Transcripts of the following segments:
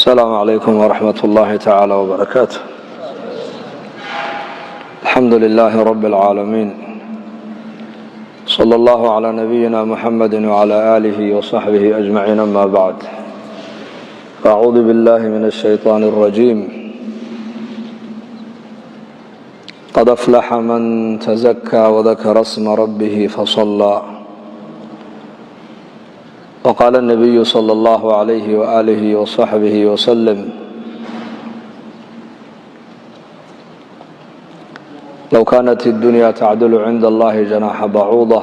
السلام عليكم ورحمة الله تعالى وبركاته. الحمد لله رب العالمين، صلى الله على نبينا محمد وعلى آله وصحبه أجمعين، أما بعد. أعوذ بالله من الشيطان الرجيم. قد أفلح من تزكى وذكر اسم ربه فصلى. وقال النبي صلى الله عليه وآله وصحبه وسلم: لو كانت الدنيا تعدل عند الله جناح بعوضة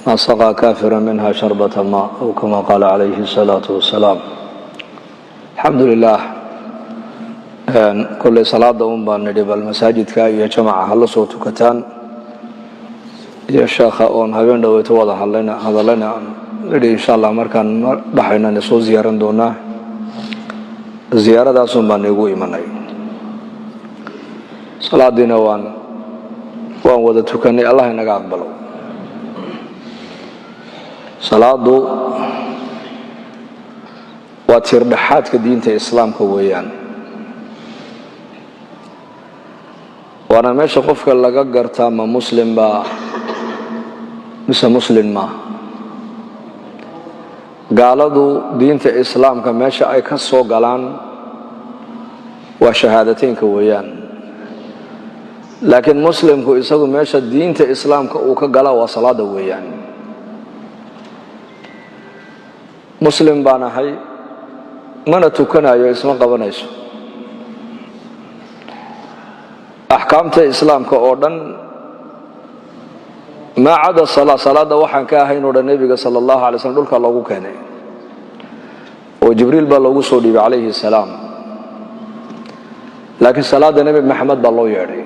ما سقى كافرا منها شربة ماء، أو كما قال عليه الصلاة والسلام. الحمد لله. كل صلاة baan nidhi bal masaajidka iyo jamaca hala soo tukataan, iyo sheekha oon habeen dhaweyto wada hadalana nidhi insha Allah markaan dhaxayna soo ziyaaran doonaa. Ziyaaradaas baan igu imanay. salaadina waan wada tukanay. Allah inaga aqbalo. salaadu waa tiirdhaxaadka diinta islaamka weeyaan. waana meesha qofka laga gartaa ma muslim baa mise muslim ma. gaaladu diinta islaamka meesha ay ka soo galaan waa shahaadateynka weeyaan, laakiin muslimku isagu meesha diinta islaamka uu ka gala waa salaada weeyaan. muslim baan ahay mana tukanayo isma qabanayso. axkaamta islaamka oo dhan maa cada salaada waxaan ka ahayn oo dhan nebiga sala allahu alay slm dhulka loogu keenay, oo jibriil baa loogu soo dhiibay calayhi salaam. laakiin salaada nebi maxamed baa loo yeedhay.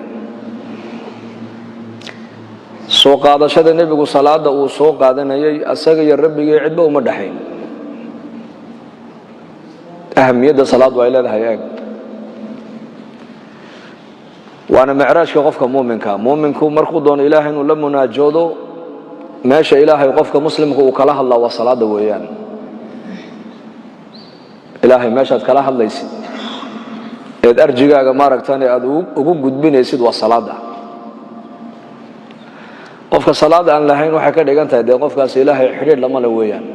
soo qaadashada nebigu salaada uu soo qaadanayay asaga iyo rabbigii cidba uma dhaxayn. ahamiyadda salaadu ay leedahay eeg. waana micraajka qofka muuminka. muuminku markuu doono ilaahay inuu la munaajoodo, meesha ilaahay qofka muslimka uu kala hadlaa waa salaada weeyaan. ilaahay meeshaad kala hadlaysid eed arjigaaga maaragtaan aad ugu gudbinaysid waa salaada. qofka salaada aan lahayn waxay ka dhigan tahay dee qofkaas ilaahay xidhiidh lama le weeyaan.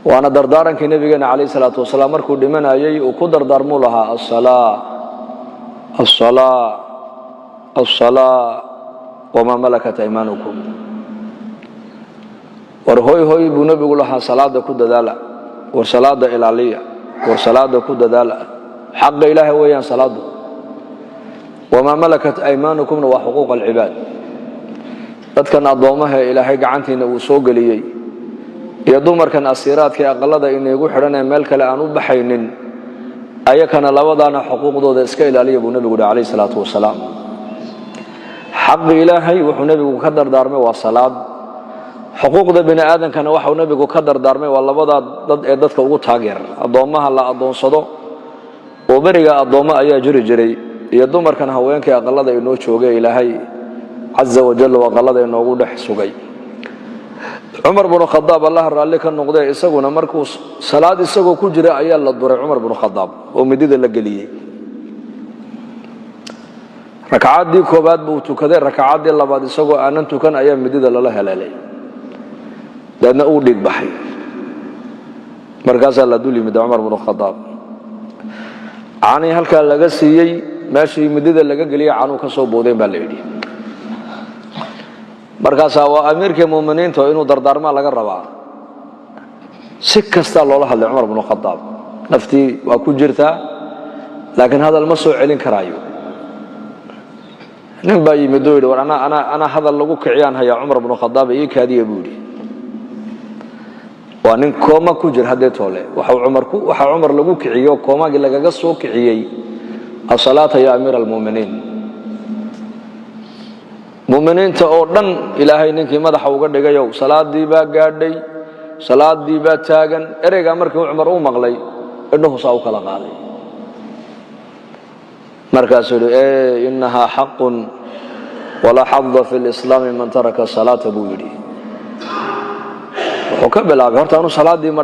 waana dardaarankii nabigeena calayhi salaatu wasalaam markuu dhimanayay uu ku dardaarmuu lahaa الصلاة وما ملكت أيمانكم. war hoy buu nabigu lahaa salaada ku dadaala, war salaada ilaaliya, war salaada ku dadaala. xaqa ilaahay weeyaan salaadu. وما ملكت أيمانكمna waa xuquuq alcibaad. dadkan addoomaha ilaahay gacantiina uu soo geliyey iyo dumarkan asiiraadka aqalada inagu xidhan ee meel kale aan u baxaynin, ayakana labadaana xuquuqdooda iska ilaaliya buu nabigu yidhi calayhi salaatu wasalaam. xaqi ilaahay wuxuu nabigu ka dardaarmay waa salaad. xuquuqda bini aadamkana waxuu nabigu ka dardaarmay waa labadaa dad ee dadka ugu taageer. addoommaha la addoonsado oo beriga addoommo ayaa jiri jiray, iyo dumarkan haweenkii aqalada inoo joogay ilaahay caza wajal oo aqalada inoogu dhex sugay. cumar bnu khadaab allah raalli ka noqdee isaguna markuu salaad isagoo ku jira ayaa la duray cumar bnu khadaab oo midida la geliyey. rakacaddii koobaad buu tukaday, rakacaddii labaad isagoo aanan tukan ayaa midida lala heleelay, daedna uu dhiig baxay. markaasaa la dul yimid cumar bnu khadaab. caanii halkaa laga siiyey, meeshii midida laga geliyey canuu ka soo boodeen baa la yidhi. markaasaa waa amiirkii muuminiinta oo inuu dardaarmaa laga rabaa. si kastaa loola hadlay cumar bnu khadaab. naftii waa ku jirtaa, laakiin hadal ma soo celin karaayo. nin baa yimid oo yidhi war anaa hadal lagu kiciyaan hayaa cumar bnu khadaab ii kaadiya buu yidhi. waa nin kooma ku jir haddee toole. waxaa cumar lagu kiciyo koomagii lagaga soo kiciyey asalaata ya amiir almuuminiin. muuminiinta oo dhan ilaahay ninkii madaxa uga dhigayow salaadii baa gaadhay, salaadii baa taagan. ereygaa markii cumar uu maqlay indhuhu saa u kala qaaday. markaasuu yidhi inahaa xaqun walaa xada fi lislaami man taraka salaata buu yidhi. وكبل أبي هرت أنا صلاة دي ما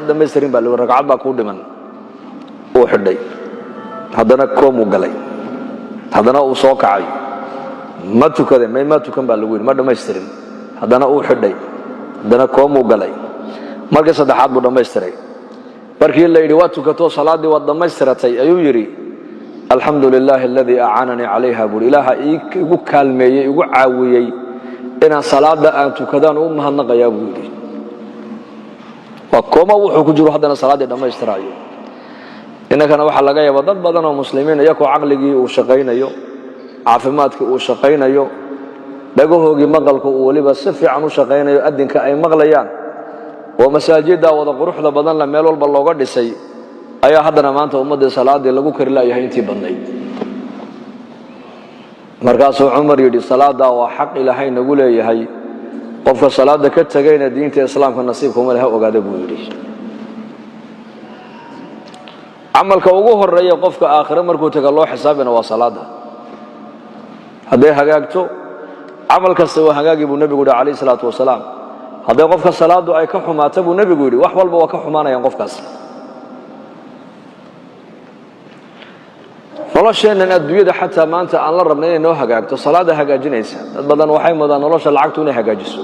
دميسترين بالو ركعات بكون دمن وحدي هذانا كوم وقلي هذانا وصاق عي ما تكذب ما تكمل بالوين ما دميسترين هذانا وحدي هذانا كوم وقلي مركز هذا حد بدميسترين بركي اللي يرواتو كتو صلاة دي ودميسترتي أيو يري الحمد لله الذي أعانني عليها بقول إله يقول كلمة يقول عاوية إن صلاة أنت كذا أمها النقيا بقولي وكما وحكي جرو هذا صلاة دم يسترايو إنك أنا وحلا جاي بدنا مسلمين يكو عقلي وشقين يو عافماتك وشقين يو بقوله جي مقلك ولي بس في عنو شقين يو أدين كأي مغليان ومساجد وضغروح لبدن لما يلول باللوجر دسي أي هذا ما أنت أمد صلاة دي لقو كرلا يهينتي بني مركز عمر يدي صلاة وحق إلى هاي نقول يهي قف الصلاة كتجينا دين الإسلام كنصيبكم لها وقاعد بقولي عمل كوجوه الرأي قف كآخر مركو تقلوا حسابنا وصلاة هذا حقاقته عمل كسوه حقاقي بالنبي قول عليه الصلاة والسلام هذا قف الصلاة أي كحما تبو النبي قولي وحول بوكحمانا ينقف كاس والله شيء إن الدنيا حتى ما أنت الله ربنا إنه حقاقته صلاة حقاقينيس بدن وحي مدن الله شلعتوني حقاقيسو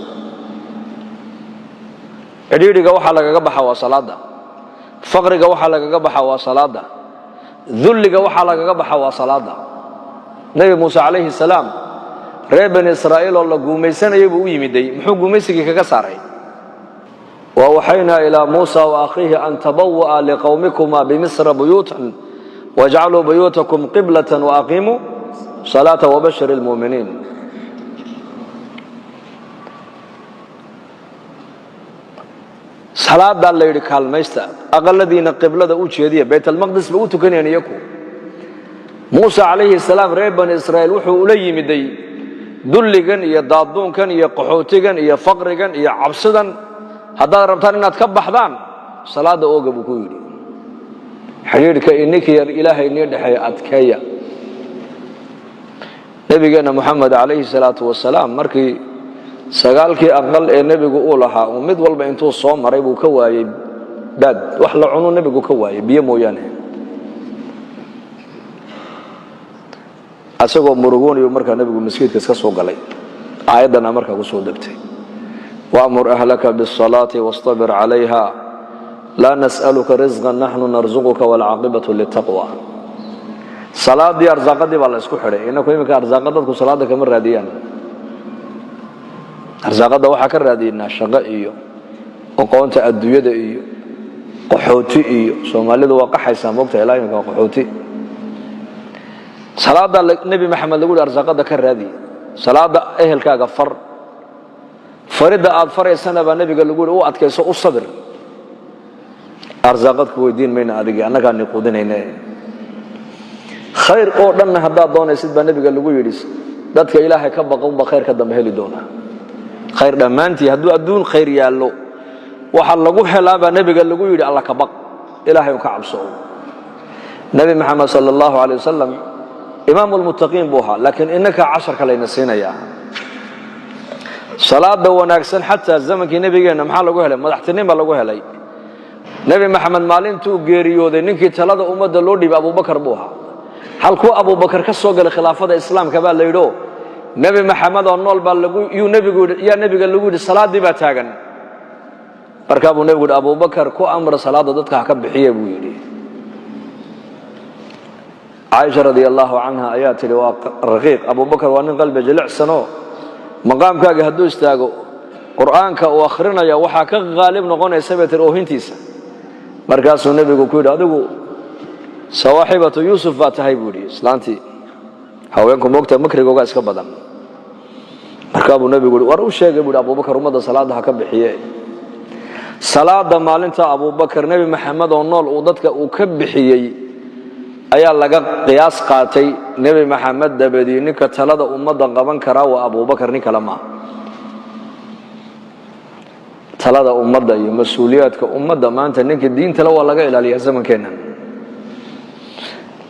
عديدي جوحة لك جبحة وصلاة فقر جوحة لك جبحة وصلاة ذل جوحة لك جبحة وصلاة نبي موسى عليه السلام ربن إسرائيل الله جوميسنا يبوي مدي محو جوميسك كجساري ووحينا إلى موسى وأخيه أن تبوأ لقومكما بمصر بيوتا واجعلوا بيوتكم قبلة وأقيموا صلاة وبشر المؤمنين صلاة الله يركال ميستا أقل الذين قبلة أوتشيدية بيت المقدس بأوتو كان يكو موسى عليه السلام ريبان إسرائيل وحو أولي مدي دلقن يا دادون كان يا قحوتيقن يا فقرقن يا عبسدن هذا ربطان إنها تكبح دان صلاة أوقب كويري حريرك إنك يا إله إني دحي أتكيا نبينا محمد عليه الصلاة والسلام مركي سقالكي أقل النبي قولها ومد والبا انتو الصوم مريبو كواي داد وحلا عنو نبي كواي بيمو يعني أسقو مرغون يومركا نبي مسكيت كسكسو قلي آياتنا مركا قصو دبتي وأمر أهلك بالصلاة واصطبر عليها لا نسألك رزقا نحن نرزقك والعاقبة للتقوى صلاة دي أرزاق دي بالله اسكو حري إنكو يمكن أرزاق دي صلاة كمر راديان أرزاق دي وحكر رادينا شقاء إيو وقوانت أدوية إيو قحوتي إيو سومالي دي وقحي ساموكتا إلا يمكن قحوتي صلاة دي النبي محمد يقول أرزاق دي كرادي صلاة دي أهل كاغفر فرد أدفر السنة بالنبي قال يقول أو أتكيسو الصبر أرزاقك ويدين من أدقى أنا كان يقودين هنا خير قولنا هذا دون يسد بالنبي قال له يريس ذاتك إلهي كبقى قوم بخير كدم هلي دونا خير دمانتي هدو أدون خير يالو وحلقوه حلا بالنبي قال له يري الله كبق إلهي وكعب صعو نبي محمد صلى الله عليه وسلم إمام المتقين بوها لكن إنك عشر كلين السنة يا صلاة دواناكسن حتى الزمن كي نبي قلنا محال لقوه لي مدحتنين بلقوه لي نبي محمد مالين تو geeriyooday ninkii talada umada loo dhibay Abu Bakar buu ahaa halkuu Abu Bakar ka soo galay khilaafada islaamka baa la yidho nabi maxamed oo nool baa lagu nabiga lagu yidhi salaadii baa taagan markaa buu nabigu Abu Bakar ku amra salaada dadka ka bixiye buu yidhi Aisha radiyallahu anha ayat wa raqiq Abu Bakar waa nin qalbi jilicsano maqaamkaaga haduu istaago quraanka oo akhrinaya waxa ka qaalib noqonaysa beetir oohintiisa markaasuu nabigu ku yidhi adigu sawaaxibatu yuusuf baa tahay buu yidhi islaantii haweenku moogta makrigooga iska badan markaa buu nabigu yidhi war u sheegay buu yidhi abubakar ummadda salaada ha ka bixiye salaada maalinta abubakar nebi maxamed oo nool uu dadka uu ka bixiyey ayaa laga qiyaas qaatay nebi maxamed dabadii ninka talada ummadda qaban karaa waa abubakar nin kale maaha talada ummadda iyo mas'uuliyadka ummadda maanta ninka diinta la waa laga ilaaliyaa zamankeena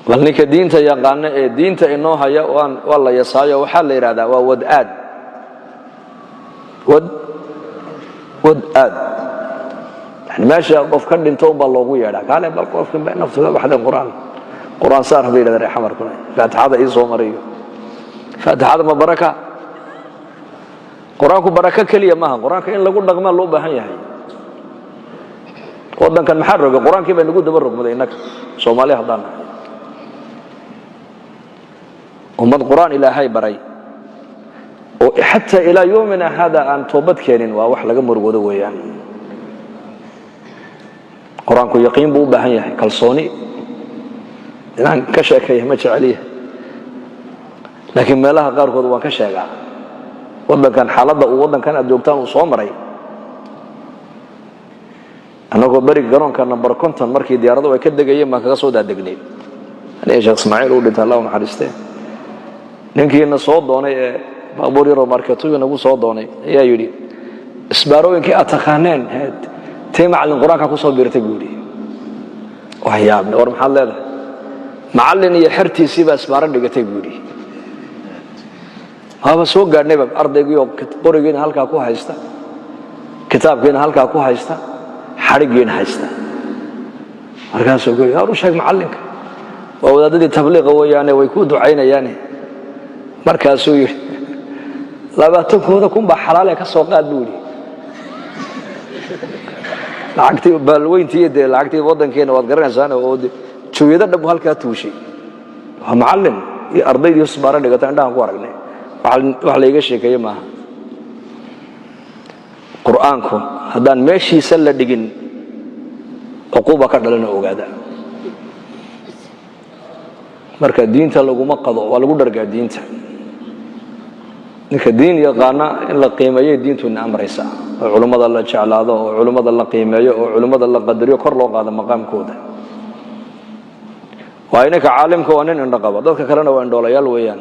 bal ninka diinta yaqaan ee diinta inoo haya waa la yasaayo waxa la yiraahdaa waa wadaad ود آد يعني ماشي قف كان انتم بالله يا قال بل قف نفسه واحد القرآن قرآن صار بيلا دري حمر كله فاتحة هذا إيزو مريو فاتحة هذا ما بركة قرآنك بركة كلية ما قرآنك إن لقول رقم الله بهاي هاي قدام كان محرق القرآن كيف نقول دبرك ماذا إنك صومالي هذانا هم القرآن إلى هاي بري وحتى إلى يومنا هذا أن توبت كينين ووحلا جمر وذوي يعني قرآنك يقين بو بهاي هاي كالصوني الآن كشك ما عليه لكن ما لها غير قدوان كشك وضن كان حالده وضن كان أدوكتان وصومري أنا أقول بريك جرون كان نمبر كونتن مركي ديارده وكده جاي ما كقصود هدقني أنا إيش إسماعيل ولد الله ونحرسته نمكن إن صوت دوني مقبوري رو ماركتوي نقول صوت دوني يا يودي إسبارو إنك أتخانن هاد تيمع القرآن كقصود بيرتقولي وهي ابن ورم حل هذا معلني يحرتي سيب إسبارن دقتقولي هذا سوق قرني بب أرض يجيو قريجين هالك أكو هايستا كتاب جين هالك أكو هايستا حرق جين هايستا أرجع سوق يا روشك معلنك وهذا ده تبليغ هو يعني ويكون دعينا يعني مركز سوي لا بتوك هذا كم بحلال كسوق دولي لعقتي بالوين تيجي لعقتي وضن كين وضقرنا سنة وود شو يدرب بهالك توشي معلم أرضي يصبرنا دقت عندها قوارقنا وحلا يقشي كيما قرآنكم هذان ماشي سلة دقين عقوبة كردلنا أوجادا مركز الدين تلقوا مقضوا ولا قدر قاعد الدين نك الدين يقانا إلا قيمة الدين تون أمر عيسى علماء الله جعل هذا وعلماء الله قيمة وعلماء الله قدر يقر له هذا مقام كوده وإنك عالم كوانين النقابة ذلك كلنا وين دولا يلويان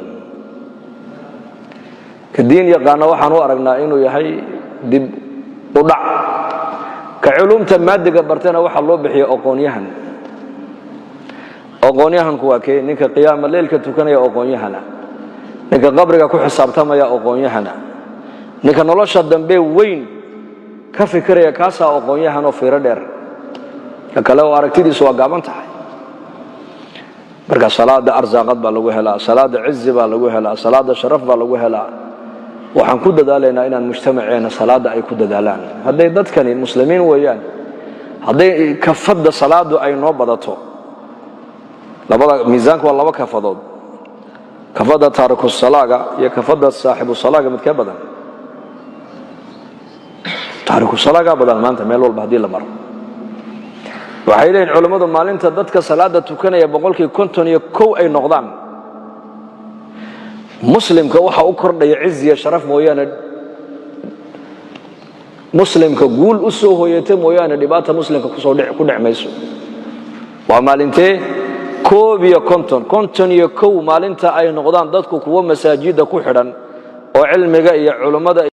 كدين يقانا وحنو أرجنا إنه يحي دب وضع كعلوم تمادة قبرتنا وحلو بحي أقونيهن أقونيهن كواكي نك قيام الليل كتوكنا يا أقونيهنا نك قبرك كو حسابتما يا أقونيهنا نك نلاش الدنبي وين كفكر يا كاسا أقونيهنا في ردر لكلو أركتدي سوا قابن تحي بركة صلاة أرزاقات بالوجهلا صلاة عز بالوجهلا صلاة شرف بالوجهلا waxaan ku dadaalnaa inaan mujtamaceena salaada ay ku dadaalaan haday dadkani muslimiin weeyaan haday kafada salaadu ay noo badato labada miisaanku waa laba kafadood kafada taariku salaaga iyo kafada saaxibu salaaga mid ka badan taariku salaaga badan maanta meel walba hadii la maro waxay leeyihiin culimadu maalinta dadka salaada tukanaya boqolkii 51 ay noqdaan مسلم كوحة أكرد يعز يا شرف مويانا مسلم كقول أسوه يتم مويانا دبات مسلم كقصود كنا عميسو ومالنتي كوبي كونتون يكو مالنتا أي نقدان ضدك كوا مساجد كحرا وعلم جاي علماء